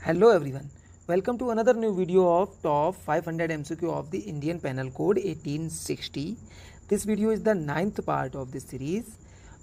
Hello everyone, welcome to another new video of top 500 MCQ of the Indian Penal Code 1860. This video is the 9th part of this series.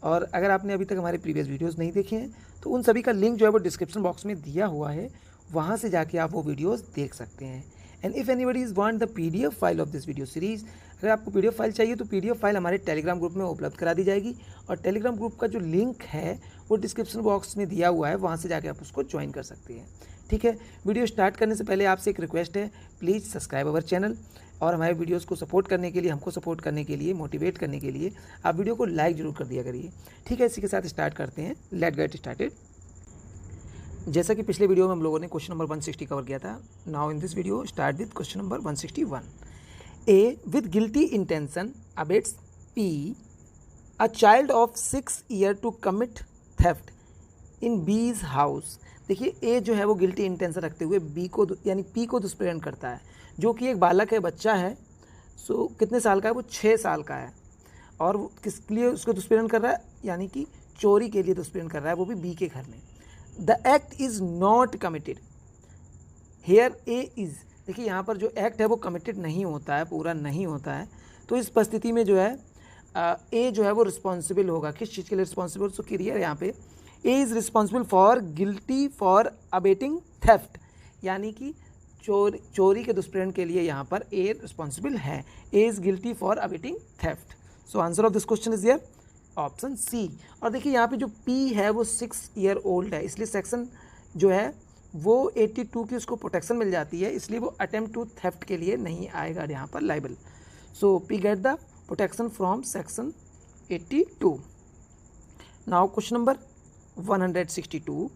और अगर आपने अभी तक हमारे previous videos नहीं देखे हैं तो उन सभी का लिंक जो है वो डिस्क्रिप्शन बॉक्स में दिया हुआ है, वहाँ से जाके आप वो वीडियोस देख सकते हैं. And if anybody is want the PDF file of this video series, अगर आपको PDF फाइल चाहिए तो PDF फाइल हमारे टेलीग्राम ग्रुप में उपलब्ध करा दी जाएगी और टेलीग्राम ग्रुप का जो लिंक है वो डिस्क्रिप्शन बॉक्स में दिया हुआ है, वहाँ से जाके आप उसको ज्वाइन कर सकते हैं. ठीक है, वीडियो स्टार्ट करने से पहले आपसे एक रिक्वेस्ट है, प्लीज़ सब्सक्राइब अवर चैनल और हमारे वीडियोस को सपोर्ट करने के लिए, हमको सपोर्ट करने के लिए, मोटिवेट करने के लिए आप वीडियो को लाइक जरूर कर दिया करिए. ठीक है, इसी के साथ स्टार्ट करते हैं. Let get started. जैसा कि पिछले वीडियो में हम लोगों ने क्वेश्चन नंबर 160 कवर किया था, now in this video start with question number 161. A with guilty intention abets P a child of 6 year to commit theft in B's house. देखिए, ए जो है वो गिल्टी इंटेंशन रखते हुए बी को यानी पी को दुष्प्रेरण करता है, जो कि एक बालक है, बच्चा है. सो कितने साल का है? वो 6 साल का है. और वो किस लिए उसको दुष्प्रेरण कर रहा है? यानी कि चोरी के लिए दुष्प्रेरण कर रहा है, वो भी बी के घर में. The act is not committed here A is. देखिए, यहाँ पर जो एक्ट है वो कमिटेड नहीं होता है, पूरा नहीं होता है. तो इस परिस्थिति में जो है ए जो है वो रिस्पॉन्सिबल होगा. किस चीज़ के लिए रिस्पॉन्सिबल? सो क्लियर है यहाँ पे, A is responsible for guilty for abetting theft, यानी कि चोरी के दुष्प्रेरण के लिए यहाँ पर ए रिस्पॉन्सिबल है. A is guilty for abetting theft. So answer of this question is here option C. और देखिए, यहाँ पे जो पी है वो 6 ईयर ओल्ड है, इसलिए सेक्शन जो है वो 82 की उसको प्रोटेक्शन मिल जाती है, इसलिए वो अटेम्प्ट टू थेफ्ट के लिए नहीं आएगा यहाँ पर liable. So P get the protection from section 82. Now question number 162.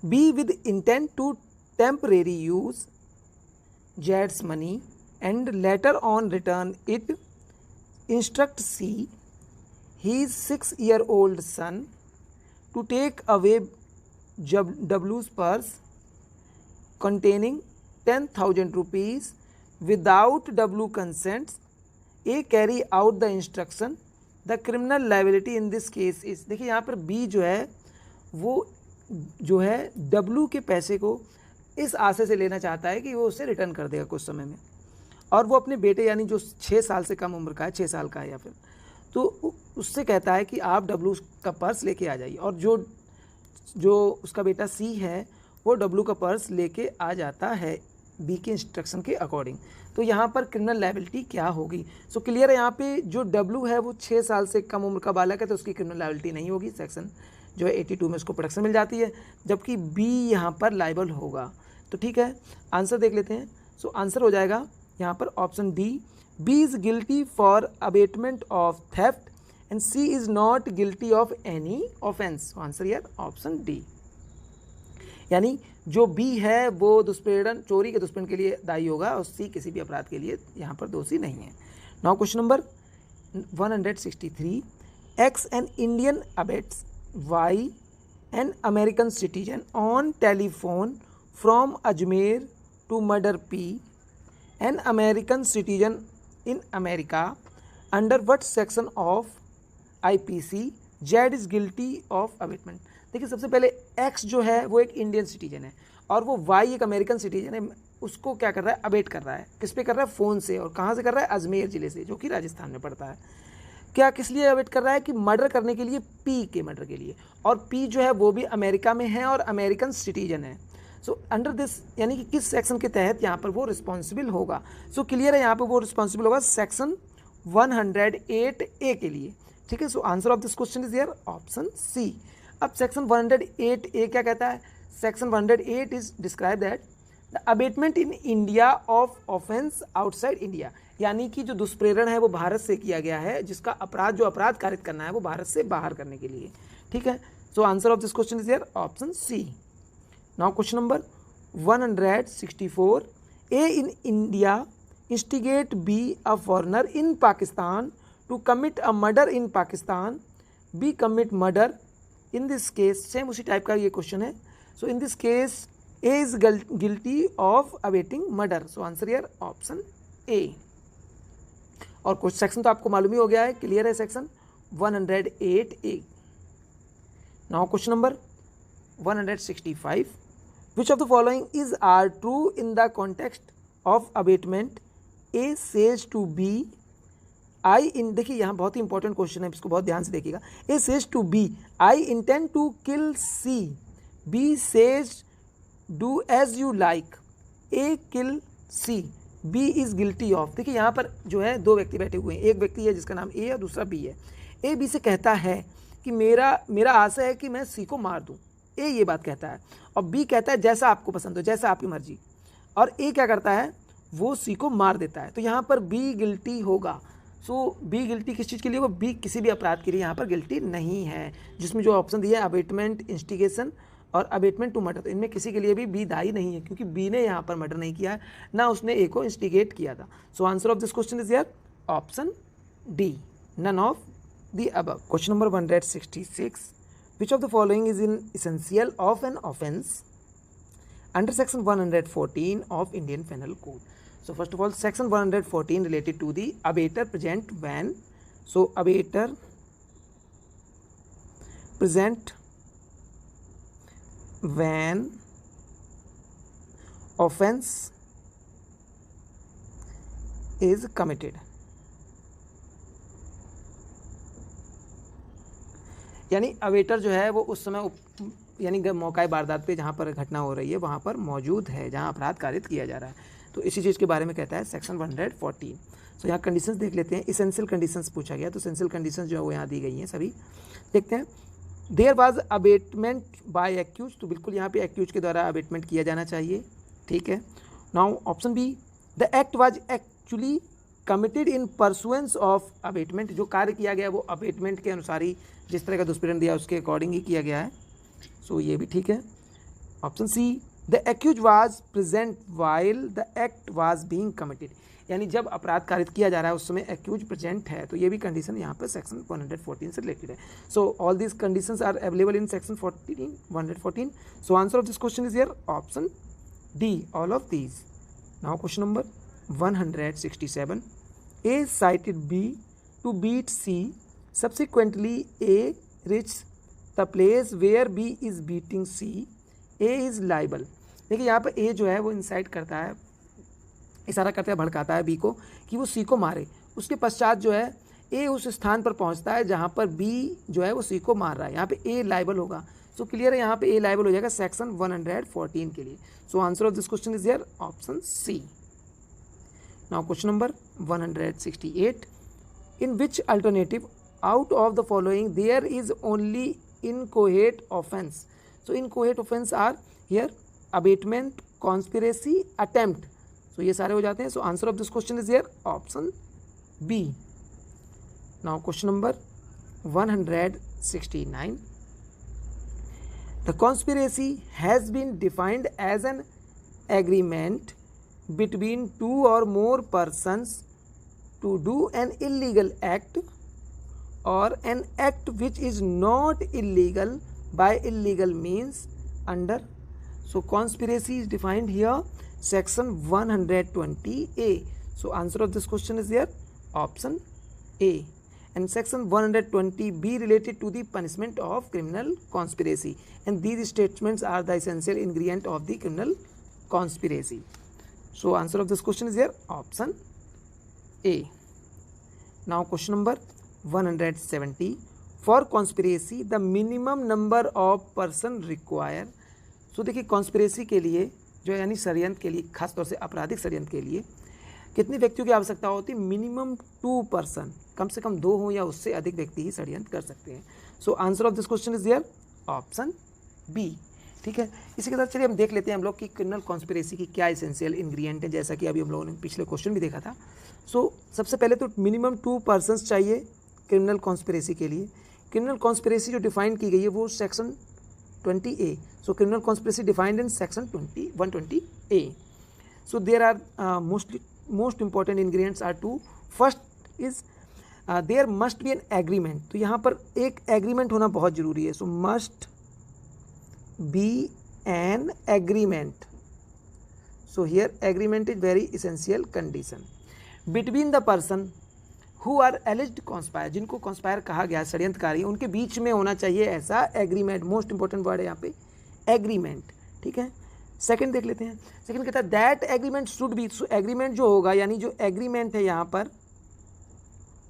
B with intent to temporary use Jad's money and later on return it, instruct C his 6-year-old son to take away W's purse containing 10,000 rupees without W consents. A carry out the instruction. The criminal liability in this case is. देखिए, यहाँ पर B जो है वो जो है W के पैसे को इस आशय से लेना चाहता है कि वो उसे रिटर्न कर देगा कुछ समय में, और वो अपने बेटे यानी जो 6 साल से कम उम्र का है, 6 साल का है या फिर, तो उससे कहता है कि आप W का पर्स लेके आ जाइए. और जो उसका बेटा C है वो W का पर्स लेके आ जाता है B के इंस्ट्रक्शन के अकॉर्डिंग. तो यहाँ पर क्रिमिनल लायबिलिटी क्या होगी? सो क्लियर है, यहाँ पे जो W है वो 6 साल से कम उम्र का बालक है, तो उसकी क्रिमिनल लायबिलिटी नहीं होगी. सेक्शन जो है 82 में उसको प्रोटेक्शन मिल जाती है, जबकि B यहाँ पर लाइबल होगा. तो ठीक है, आंसर देख लेते हैं. सो आंसर हो जाएगा यहाँ पर option D. B is guilty for abetment of theft and C is not guilty of any offence. Answer यार ऑप्शन डी, यानी जो B है वो दुष्प्रेरण, चोरी के दुष्प्रेरण के लिए दायी होगा और C किसी भी अपराध के लिए यहाँ पर दोषी नहीं है. Now question number 163. X an Indian abets Y an American citizen on telephone from Ajmer to murder P, an American citizen in America, under what section of IPC Z is guilty of abatement. देखिए, सबसे पहले X जो है वो एक Indian citizen है और वो Y एक अमेरिकन सिटीजन है. उसको क्या कर रहा है? अबेट कर रहा है. किस पे कर रहा है? फ़ोन से. और कहाँ से कर रहा है? अजमेर ज़िले से, जो कि राजस्थान में पड़ता है. क्या किस लिए अवेट कर रहा है? कि मर्डर करने के लिए, पी के मर्डर के लिए. और पी जो है वो भी अमेरिका में है और अमेरिकन सिटीजन है. सो अंडर दिस, यानी कि किस सेक्शन के तहत यहाँ पर वो रिस्पॉन्सिबल होगा? सो क्लियर है, यहाँ पर वो रिस्पॉन्सिबल होगा सेक्शन 108A के लिए. ठीक है, so answer of this question is here option C. अब सेक्शन 108A क्या कहता है? Section 108 is describe that the abetment in India of offence outside India, यानी कि जो दुष्प्रेरण है वो भारत से किया गया है, जिसका अपराध, जो अपराध कारित करना है वो भारत से बाहर करने के लिए. ठीक है, so answer of this question is here option C. Now question number 164. A in India instigate B a foreigner in Pakistan to commit a murder in Pakistan, B commit murder. In this case, same उसी type का ये question है. So in this case A is guilty of abetting murder. So answer here option A. और कुछ section तो आपको मालूम ही हो गया है, क्लियर है, section 108A. Now question number 165. Which of the following is are true in the context of abetment? A says to B I in, देखिए यहाँ बहुत ही इंपॉर्टेंट क्वेश्चन है, इसको बहुत ध्यान से देखिएगा। A says to B I intend to kill C, B says do as you like, A kill C, B is guilty of. देखिए यहाँ पर जो है दो व्यक्ति बैठे हुए हैं, एक व्यक्ति है जिसका नाम ए और दूसरा बी है। ए बी से कहता है कि मेरा आशा है कि मैं सी को मार दूं, ए ये बात कहता है, और बी कहता है जैसा आपको पसंद हो, जैसा आपकी मर्जी, और ए क्या करता है, वो सी को मार देता है। तो यहाँ पर बी गिल्टी होगा। सो बी गिल्टी किस चीज़ के लिए होगा? बी किसी भी अपराध के लिए यहाँ पर गिल्टी नहीं है, जिसमें जो ऑप्शन दिया है अबेटमेंट, इंस्टिगेशन और अबेटमेंट टू मर्डर, तो इनमें किसी के लिए भी बी दायी नहीं है, क्योंकि बी ने यहाँ पर मर्डर नहीं किया है, ना उसने ए को इंस्टिगेट किया था। So answer of this question is here option D, none of the above. Question number 166, which of the following is in essential of an offence under section 114 of Indian Penal Code? So first of all, section 114 related to the abater present when, so abater present when offense is committed, यानी अवेटर जो है वो उस समय यानी मौका वारदात पे जहाँ पर घटना हो रही है वहाँ पर मौजूद है, जहाँ अपराध कारित किया जा रहा है, तो इसी चीज़ के बारे में कहता है सेक्शन 114। तो यहाँ कंडीशंस देख लेते हैं। इसेंशियल कंडीशंस पूछा गया, तो इसेंशियल कंडीशंस जो है वो यहाँ दी गई हैं सभी, देखते हैं। There was abetment by accuse, तो बिल्कुल यहाँ पे एक्यूज के द्वारा अबेटमेंट किया जाना चाहिए, ठीक है। Now option B, the act was actually committed in pursuance of abetment, जो कार्य किया गया वो अबेटमेंट के अनुसार ही, जिस तरह का दुष्पीड़न दिया उसके अकॉर्डिंग ही किया गया है, सो ये भी ठीक है। Option C, the accuse was present while the act was being committed, यानी जब अपराध कारित किया जा रहा है उस समय एक्यूज प्रेजेंट है, तो ये भी कंडीशन यहाँ पर सेक्शन 114 से रिलेटेड है। So all these conditions are available in section 114। So answer of this question is here option D, all of these. Now question number 167, A cited B to beat C, subsequently A reached the place where B is beating C, A is liable। देखिए यहाँ पर A जो है वो insight करता है, इशारा करता है, भड़काता है B को कि वो C को मारे। उसके पश्चात जो है A उस स्थान पर पहुँचता है जहाँ पर B जो है वो C को मार रहा है, यहाँ पे A लाइबल होगा। सो क्लियर है, यहाँ पे A लाइबल हो जाएगा सेक्शन 114 के लिए। So answer of this question is here option C. Now question number 168, in which alternative out of the following there is only inchoate offense? So inchoate offense are here abatement, conspiracy, attempt, so ये सारे हो जाते हैं। So answer of this question is here option B। Now question number 169, the conspiracy has been defined as an agreement between two or more persons to do an illegal act or an act which is not illegal by illegal means under, so conspiracy is defined here section 120A। so answer of this question is here option A, and section 120B related to the punishment of criminal conspiracy, and these statements are the essential ingredient of the criminal conspiracy। So answer of this question is here option A। Now question number 170, for conspiracy the minimum number of person require। so देखिए conspiracy के लिए जो यानी षड्यंत्र के लिए, खासतौर से आपराधिक षड्यंत्र के लिए कितने व्यक्तियों की आवश्यकता होती है? मिनिमम 2 पर्सन, कम से कम 2 हो या उससे अधिक व्यक्ति ही षड्यंत्र कर सकते हैं। So answer of this question is here option B, ठीक है। इसी के साथ चलिए हम देख लेते हैं हम लोग कि क्रिमिनल कॉन्स्पिरेसी की क्या एसेंशियल इंग्रेडिएंट है, जैसा कि अभी हम लोगों ने पिछले क्वेश्चन भी देखा था। सो सबसे पहले तो मिनिमम 2 पर्सन्स चाहिए क्रिमिनल कॉन्स्पिरेसी के लिए। क्रिमिनल कॉन्स्पिरेसी जो डिफाइन की गई है वो section 20A। So criminal conspiracy defined in section 120A। So there are most important ingredients are 2। First is there must be an agreement, तो यहाँ पर एक एग्रीमेंट होना बहुत ज़रूरी है। So must be an agreement, so here agreement is very essential condition between the person who are alleged conspire, जिनको conspire कहा गया षड्यंत्रकारी, उनके बीच में होना चाहिए ऐसा एग्रीमेंट। मोस्ट इंपॉर्टेंट वर्ड है यहाँ पे एग्रीमेंट, ठीक है। सेकंड देख लेते हैं। सेकंड कहता है that agreement should B, agreement जो होगा यानी जो एग्रीमेंट है यहाँ पर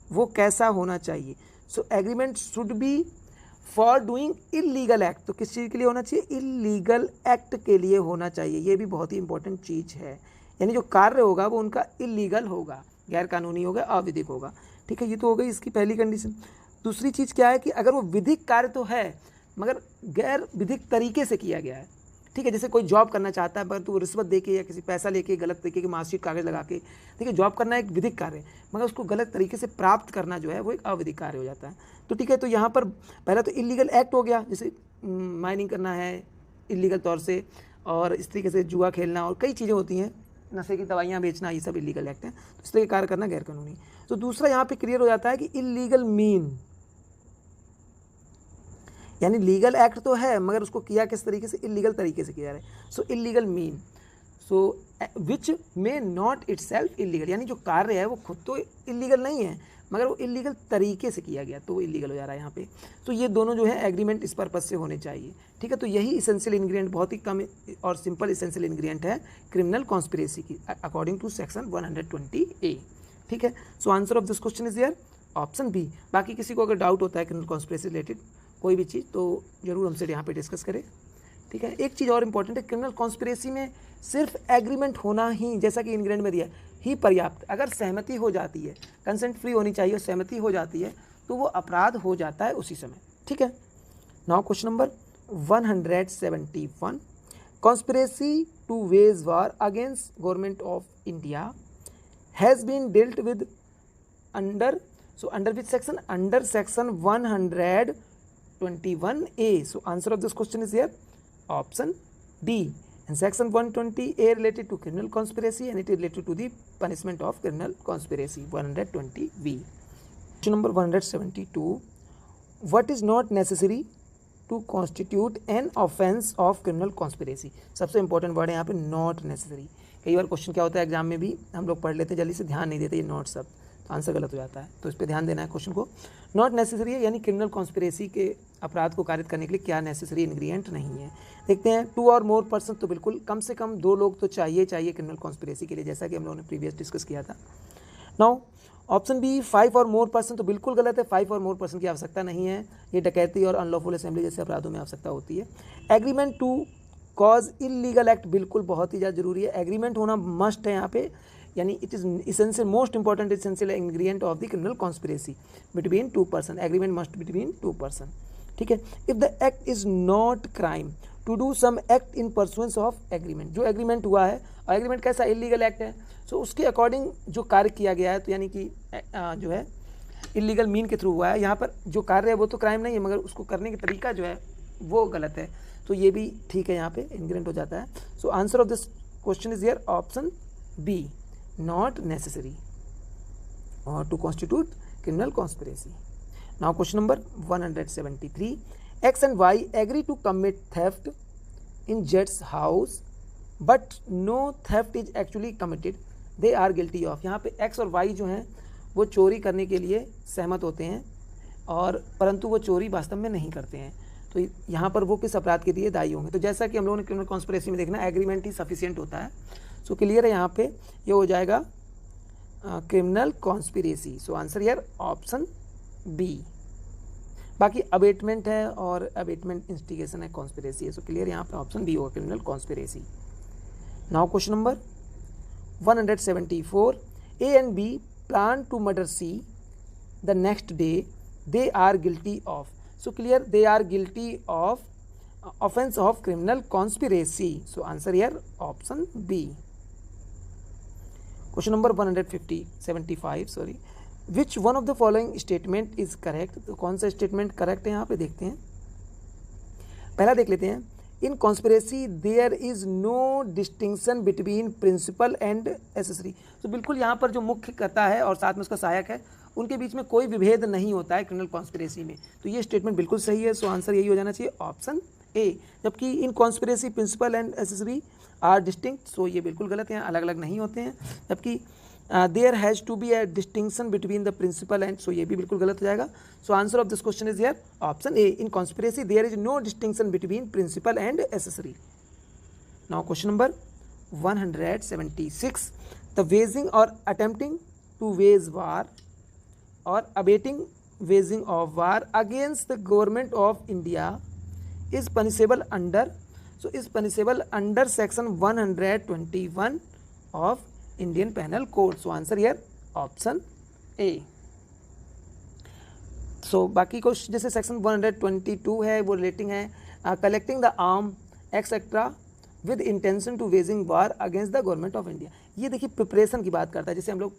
वो कैसा होना चाहिए। So agreement should be for doing illegal act, तो किस चीज़ के लिए होना चाहिए, इलीगल एक्ट के लिए होना चाहिए। ये भी बहुत ही इंपॉर्टेंट चीज़ है, यानी जो कार्य होगा वो उनका इलीगल होगा, गैर कानूनी होगा, अविधिक होगा। ठीक है, ये तो हो गई इसकी पहली कंडीशन। दूसरी चीज़ क्या है कि अगर वो विधिक कार्य तो है मगर गैर विधिक तरीके से किया गया है। ठीक है, जैसे कोई जॉब करना चाहता है परंतु वो रिश्वत देके या किसी पैसा लेके गलत तरीके की मार्कशीट कागज लगा के, ठीक है, जॉब करना एक विधिक कार्य है मगर उसको गलत तरीके से प्राप्त करना जो है वो एक अविधिक कार्य हो जाता है। तो ठीक है, तो यहाँ पर पहला तो इलीगल एक्ट हो गया, जैसे माइनिंग करना है इलीगल तौर से, और इस तरीके से जुआ खेलना और कई चीज़ें होती हैं, नशे की दवाइयाँ बेचना, ये सब इलीगल एक्ट है, तो इस तरह कार्य करना गैर कानूनी। तो दूसरा यहाँ पे क्लियर हो जाता है कि इलीगल मीन, यानी लीगल एक्ट तो है मगर उसको किया किस तरीके से, इलीगल तरीके से किया है। So illegal mean, so which may not itself illegal, यानी जो कार्य है वो खुद तो इलीगल नहीं है मगर वो इलीगल तरीके से किया गया तो वो इलीगल हो जा रहा है यहाँ पे। तो ये दोनों जो है एग्रीमेंट इस पर्पज से होने चाहिए। ठीक है, तो यही इसेंशियल इंग्रेडिएंट, बहुत ही कम और सिंपल इसेंशियल इंग्रेडिएंट है क्रिमिनल कॉन्स्पिरेसी की अकॉर्डिंग टू सेक्शन 120A। ठीक है, so answer of this question is here option B. बाकी किसी को अगर डाउट होता है क्रिमिनल कॉन्स्पिरेसी रिलेटेड कोई भी चीज़ तो जरूर हमसे यहाँ पे डिस्कस करें। ठीक है, एक चीज़ और इंपॉर्टेंट है, क्रिमिनल कॉन्स्पिरेसी में सिर्फ एग्रीमेंट होना ही, जैसा कि इंग्रेडिएंट में दिया, ही पर्याप्त। अगर सहमति हो जाती है, कंसेंट फ्री होनी चाहिए और सहमति हो जाती है तो वो अपराध हो जाता है उसी समय। ठीक है, now question number 171, conspiracy to wage war against government of India has been dealt with under, so under which section, under section 121A. So answer of this question is here option D. And section 120A related to criminal conspiracy and it is related to the punishment of criminal conspiracy 120B. Question number 172. What is not necessary to constitute an offense of criminal conspiracy? सबसे important word है यहाँ पे not necessary. कई बार question क्या होता है exam में भी हम लोग पढ़ लेते हैं जल्दी से, ध्यान नहीं देते ये नॉट सब, तो आंसर गलत हो जाता है, तो इस पर ध्यान देना है क्वेश्चन को। नॉट नेसेसरी है यानी क्रिमिनल कॉन्स्पिरेसी के अपराध को कारित करने के लिए क्या नेसेसरी इंग्रेडिएंट नहीं है। देखते हैं, 2 और मोर पर्सन, तो बिल्कुल कम से कम 2 लोग तो चाहिए क्रिमिनल कॉन्स्पिरेसी के लिए, जैसा कि हम लोगों ने प्रीवियस डिस्कस किया था। नाउ ऑप्शन बी 5 और मोर पर्सन, तो बिल्कुल गलत है, 5 और मोर पर्सन की आवश्यकता नहीं है, ये डकैती और अनलॉफुल असेंबली जैसे अपराधों में आवश्यकता होती है। Agreement to cause illegal act, बिल्कुल बहुत ही ज़्यादा जरूरी है, एग्रीमेंट होना मस्ट है यहाँ पे, यानी it is essential, most important essential ingredient of the criminal conspiracy between 2 person, agreement must between 2 person. ठीक है, if the act is not crime to do some act in pursuance of agreement, जो agreement हुआ है और agreement कैसा illegal act है, सो उसके according जो कार्य किया गया है, तो यानी कि जो है इलीगल मीन के थ्रू हुआ है, यहाँ पर जो कार्य है वो तो क्राइम नहीं है मगर उसको करने का तरीका जो है वो गलत है, तो ये भी ठीक है, यहाँ पे इंग्रेडिएंट हो जाता है। So answer of this question is here option B, not necessary or to constitute criminal conspiracy. Now question number 173, X and Y agree to commit theft in Z's house but no theft is actually committed, they are guilty of। यहाँ पे X और Y जो हैं वो चोरी करने के लिए सहमत होते हैं और परंतु वो चोरी वास्तव में नहीं करते हैं, तो यहाँ पर वो किस अपराध के लिए दायी होंगे। तो जैसा कि हम लोगों ने क्रिमिनल कॉन्स्पिरेसी में देखना एग्रीमेंट ही सफिशिएंट होता है, सो क्लियर है, यहाँ पे ये हो जाएगा क्रिमिनल कॉन्स्पिरेसी। सो आंसर यार ऑप्शन बी। बाकी अबेटमेंट है और अबेटमेंट इंस्टिगेशन है, कॉन्स्पिरेसी है, सो क्लियर यहाँ पे ऑप्शन बी होगा criminal conspiracy. Now question number 174, A and B plan to murder C the next day, they are guilty of, so clear they are guilty of offense of criminal conspiracy, so answer here option B. Question number 175, sorry, which one of the following statement is correct, तो कौन सा statement correct है यहाँ पे देखते हैं। पहला देख लेते हैं, in conspiracy there is no distinction between principal and accessory, तो बिल्कुल यहाँ पर जो मुख्य करता है और साथ में उसका सहायक है उनके बीच में कोई विभेद नहीं होता है क्रिमिनल कॉन्स्पिरेसी में, तो ये स्टेटमेंट बिल्कुल सही है, सो आंसर यही हो जाना चाहिए ऑप्शन ए। जबकि in conspiracy principal and accessory are distinct, so ये बिल्कुल गलत है, अलग अलग नहीं होते हैं। जबकि there has to be a distinction between the principal and, so ये भी बिल्कुल गलत हो जाएगा। So answer of this question is here option A, in conspiracy there is no distinction between principal and accessory. Now question number 176, the waging और attempting to wage war और abetting waging of war against the government of India is punishable under, so is punishable under section 121 of Indian Penal Code. So answer here option A. So बाकी कुछ जैसे section 122 है वो relating है collecting the arm etcetera with intention to waging war against the government of India. ये देखिए preparation की बात करता है, जैसे हम लोग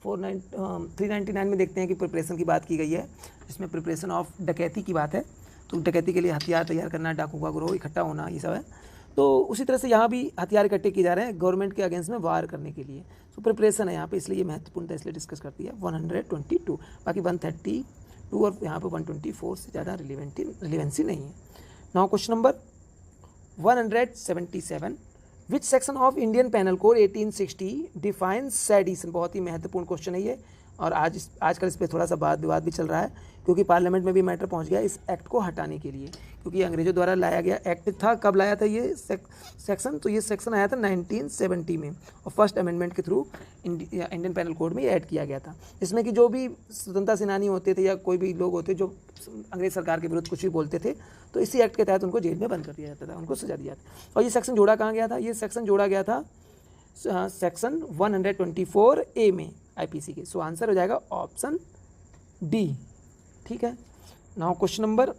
399 में देखते हैं कि प्रिपरेशन की बात की गई है, जिसमें प्रिपरेशन ऑफ डकैती की बात है। तो डकैती के लिए हथियार तैयार करना, डाकू का ग्रोह इकट्ठा होना, ये सब है। तो उसी तरह से यहाँ भी हथियार इकट्ठे किए जा रहे हैं गवर्नमेंट के अगेंस्ट में वार करने के लिए। तो प्रिपरेशन है यहाँ पे, इसलिए ये महत्वपूर्ण है, इसलिए डिस्कस करती है 122। बाकी 132 और यहाँ पे 124 से ज़्यादा रिलेवेंसी नहीं है। Now question number 177, which section of Indian panel code 1860 defines sedition. बहुत ही महत्वपूर्ण क्वेश्चन है ये, और आजकल इस पर थोड़ा सा वाद विवाद भी चल रहा है, क्योंकि पार्लियामेंट में भी मैटर पहुंच गया इस एक्ट को हटाने के लिए, क्योंकि अंग्रेजों द्वारा लाया गया एक्ट था। कब लाया था ये सेक्शन? तो ये सेक्शन आया था 1970 में, और फर्स्ट अमेंडमेंट के थ्रू इंडियन पैनल कोड में ऐड किया गया था, जिसमें कि जो भी स्वतंत्रता सेनानी होते थे या कोई भी लोग होते जो अंग्रेज सरकार के विरुद्ध कुछ भी बोलते थे, तो इसी एक्ट के तहत उनको जेल में बंद कर दिया जाता था, उनको सजा दिया था। और ये सेक्शन जोड़ा कहाँ गया था? ये सेक्शन जोड़ा गया था सेक्शन 124A में आईपीसी के। सो आंसर हो जाएगा ऑप्शन डी। ठीक है, नाउ क्वेश्चन नंबर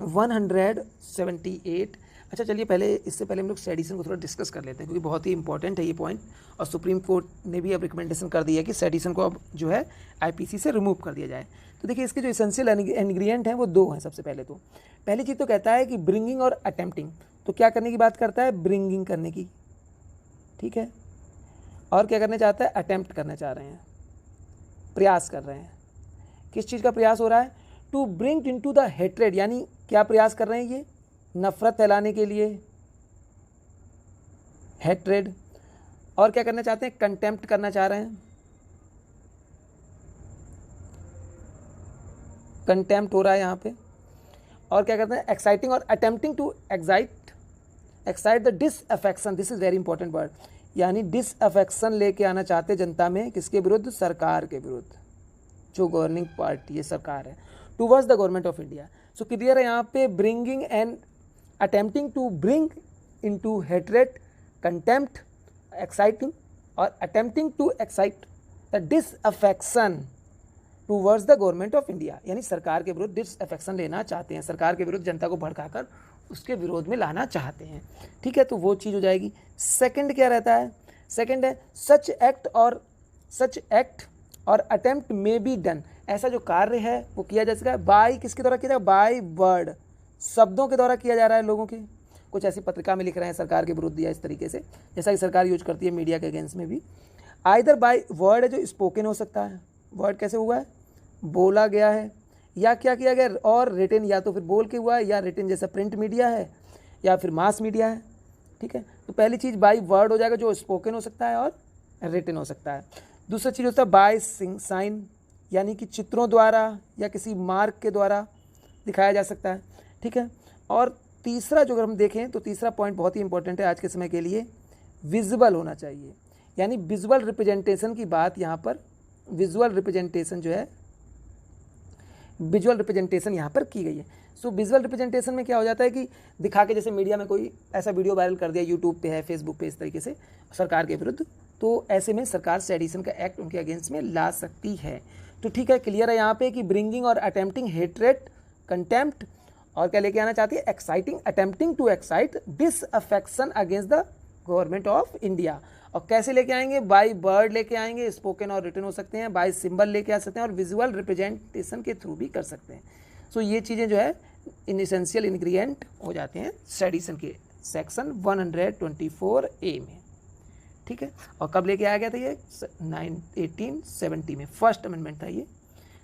178। अच्छा चलिए इससे पहले हम लोग सेडिशन को थोड़ा डिस्कस कर लेते हैं, क्योंकि बहुत ही इंपॉर्टेंट है ये पॉइंट, और सुप्रीम कोर्ट ने भी अब रिकमेंडेशन कर दी है कि सेडिशन को अब जो है आईपीसी से रिमूव कर दिया जाए। तो देखिए इसके जो एसेंशियल इंग्रेडिएंट हैं वो दो हैं। सबसे पहले तो पहली चीज़ तो कहता है कि ब्रिंगिंग और अटेम्प्टिंग, तो क्या करने की बात करता है? ब्रिंगिंग करने की, ठीक है। और क्या करना चाहता है? अटेम्प्ट करना चाह रहे हैं, प्रयास कर रहे हैं। किस चीज़ का प्रयास हो रहा है? To bring into the hatred, यानी क्या प्रयास कर रहे हैं ये? नफरत फैलाने के लिए, हेट्रेड। और क्या करना चाहते हैं? कंटेम्प्ट करना चाह रहे हैं, कंटेम्प्ट हो रहा है यहाँ पे। और क्या करते हैं? एक्साइटिंग और attempting to excite the disaffection, this is very important word, यानी डिसअफेक्शन लेके आना चाहते हैं जनता में, किसके विरुद्ध? सरकार के विरुद्ध, जो गवर्निंग पार्टी ये सरकार है, towards the government of India. So clear है यहाँ पे, bringing and attempting to bring into hatred, contempt, exciting और attempting to excite the disaffection towards the government of India, यानी सरकार के विरुद्ध डिसअफेक्शन लेना चाहते हैं, सरकार के विरुद्ध जनता को भड़काकर उसके विरोध में लाना चाहते हैं। ठीक है, तो वो चीज़ हो जाएगी। सेकंड क्या रहता है? सेकंड है सच एक्ट और अटेम्प्ट में बी डन, ऐसा जो कार्य है वो किया जा सकता है बाय, किसके द्वारा किया जाएगा? बाय वर्ड, शब्दों के द्वारा किया जा रहा है। लोगों के कुछ ऐसी पत्रिका में लिख रहे हैं सरकार के विरुद्ध, या इस तरीके से जैसा कि सरकार यूज करती है मीडिया के अगेंस्ट में भी। आइदर बाय वर्ड है जो स्पोकन हो सकता है, वर्ड कैसे हुआ है? बोला गया है, या क्या किया गया? और रिटन, या तो फिर बोल के हुआ है, या रिटन जैसा प्रिंट मीडिया है, या फिर मास मीडिया है। ठीक है, तो पहली चीज़ बाय वर्ड हो जाएगा, जो स्पोकन हो सकता है और रिटन हो सकता है। दूसरा चीज़ होता है बाय साइन, यानी कि चित्रों द्वारा या किसी मार्क के द्वारा दिखाया जा सकता है। ठीक है, और तीसरा जो अगर हम देखें तो तीसरा पॉइंट बहुत ही इंपॉर्टेंट है आज के समय के लिए, विजुअल होना चाहिए, यानी विजुअल रिप्रेजेंटेशन की बात यहाँ पर, विजुअल रिप्रेजेंटेशन जो है, विजुअल रिप्रेजेंटेशन यहाँ पर की गई है। सो विजुअल रिप्रेजेंटेशन में क्या हो जाता है कि दिखा के, जैसे मीडिया में कोई ऐसा वीडियो वायरल कर दिया, यूट्यूब पे है, फेसबुक पे, इस तरीके से सरकार के विरुद्ध, तो ऐसे में सरकार सेडिशन का एक्ट उनके अगेंस्ट में ला सकती है। तो ठीक है, क्लियर है यहाँ पे कि ब्रिंगिंग और अटेम्प्टिंग हेट्रेड, कंटेम्प्ट, और क्या लेके आना चाहती है? Exciting, attempting to excite disaffection against the government of India. और कैसे लेके आएंगे? बाय वर्ड लेके आएंगे, स्पोकन और रिटन हो सकते हैं, बाय सिंबल लेके आ सकते हैं, और विजुअल रिप्रेजेंटेशन के थ्रू भी कर सकते हैं। सो ये चीज़ें जो है इन एसेंशियल इंग्रेडिएंट हो जाते हैं सेडिशन के सेक्शन 124A में। ठीक है, और कब लेके आया गया था ये? 1870 में, फर्स्ट अमेंडमेंट था ये।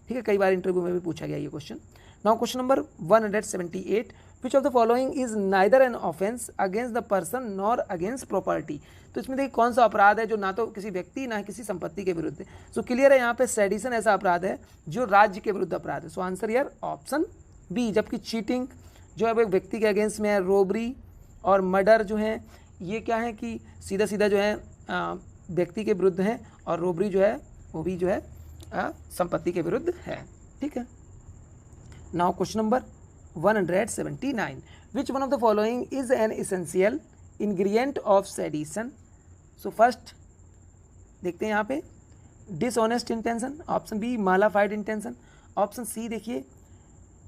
ठीक है, कई बार इंटरव्यू में भी पूछा गया ये question. Now question number 178, which of the following is neither an offence against the person nor against property. तो इसमें देखिए कौन सा अपराध है जो ना तो किसी व्यक्ति ना किसी संपत्ति के विरुद्ध है। सो क्लियर है यहाँ पे, सेडिशन ऐसा अपराध है जो राज्य के विरुद्ध अपराध है। सो आंसर यार ऑप्शन बी। जबकि चीटिंग जो है वो एक व्यक्ति के अगेंस्ट में है, रोबरी और मर्डर जो है ये क्या है कि सीधा सीधा जो है व्यक्ति के विरुद्ध है, और रोबरी जो है वो भी जो है संपत्ति के विरुद्ध है। ठीक है। Now question number 179, which one of the following is an essential ingredient of sedition. So first देखते हैं यहाँ पे dishonest intention, option B mala fide intention, option C देखिए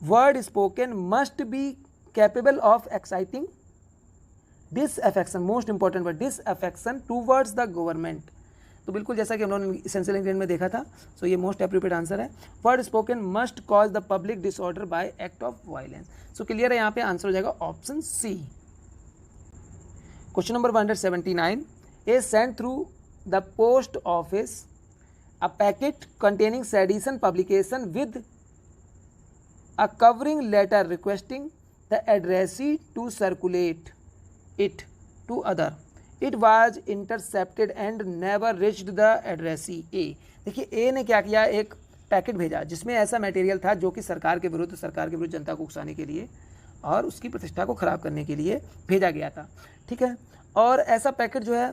word spoken must be capable of exciting disaffection, most important word disaffection towards the government. तो बिल्कुल जैसा कि हम लोगों ने इसेंशियल इंग्रेडिएंट में देखा था, सो ये मोस्ट एप्रोप्रिएट आंसर है। Word spoken must cause the public disorder by act of violence. So clear है, यहाँ पे आंसर हो जाएगा option C. Question number 179, is sent through the post office a packet containing sedition publication with a covering letter requesting the addressee to circulate it to other. It was intercepted and never reached the addressee A. देखिए A ने क्या किया, एक packet भेजा जिसमें ऐसा material था जो कि सरकार के विरुद्ध जनता को उकसाने के लिए और उसकी प्रतिष्ठा को खराब करने के लिए भेजा गया था। ठीक है। और ऐसा पैकेट जो है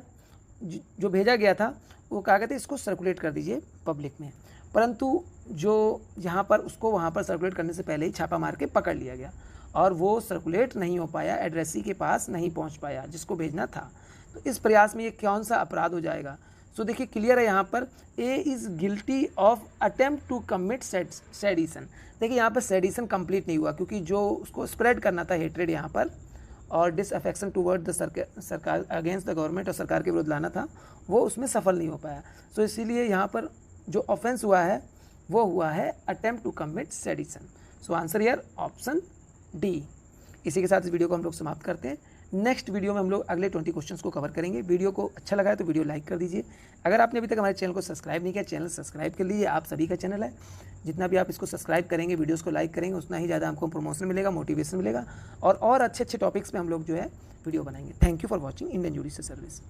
जो भेजा गया था वो कहा गया था इसको सर्कुलेट कर दीजिए पब्लिक में, परंतु जो यहाँ पर उसको वहाँ पर सर्कुलेट करने से पहले ही छापा मार के पकड़ लिया गया और वो सर्कुलेट नहीं हो पाया, एड्रेसी के पास नहीं पहुंच पाया जिसको भेजना था। तो इस प्रयास में ये कौन सा अपराध हो जाएगा। सो देखिए क्लियर है यहाँ पर A is guilty of attempt to commit sedition. देखिए यहाँ पर सेडिशन कंप्लीट नहीं हुआ क्योंकि जो उसको स्प्रेड करना था हेट्रेड यहाँ पर और डिसअफेक्शन टूवर्ड द सरकार अगेंस्ट द गवर्नमेंट और सरकार के विरुद्ध लाना था, वो उसमें सफल नहीं हो पाया। सो इसीलिए यहाँ पर जो ऑफेंस हुआ है वो हुआ है attempt to commit sedition. So answer यार ऑप्शन डी। इसी के साथ इस वीडियो को हम लोग समाप्त करते हैं। नेक्स्ट वीडियो में हम लोग अगले 20 क्वेश्चंस को कवर करेंगे। वीडियो को अच्छा लगा है तो वीडियो लाइक कर दीजिए। अगर आपने अभी तक हमारे चैनल को सब्सक्राइब नहीं किया, चैनल सब्सक्राइब कर लीजिए। आप सभी का चैनल है, जितना भी आप इसको सब्सक्राइब करेंगे, वीडियोस को लाइक करेंगे, उतना ही ज़्यादा हमको प्रमोशन मिलेगा, मोटिवेशन मिलेगा और अच्छे अच्छे टॉपिक्स पे हम लोग जो है वीडियो बनाएंगे। Thank you for watching Indian judicial service.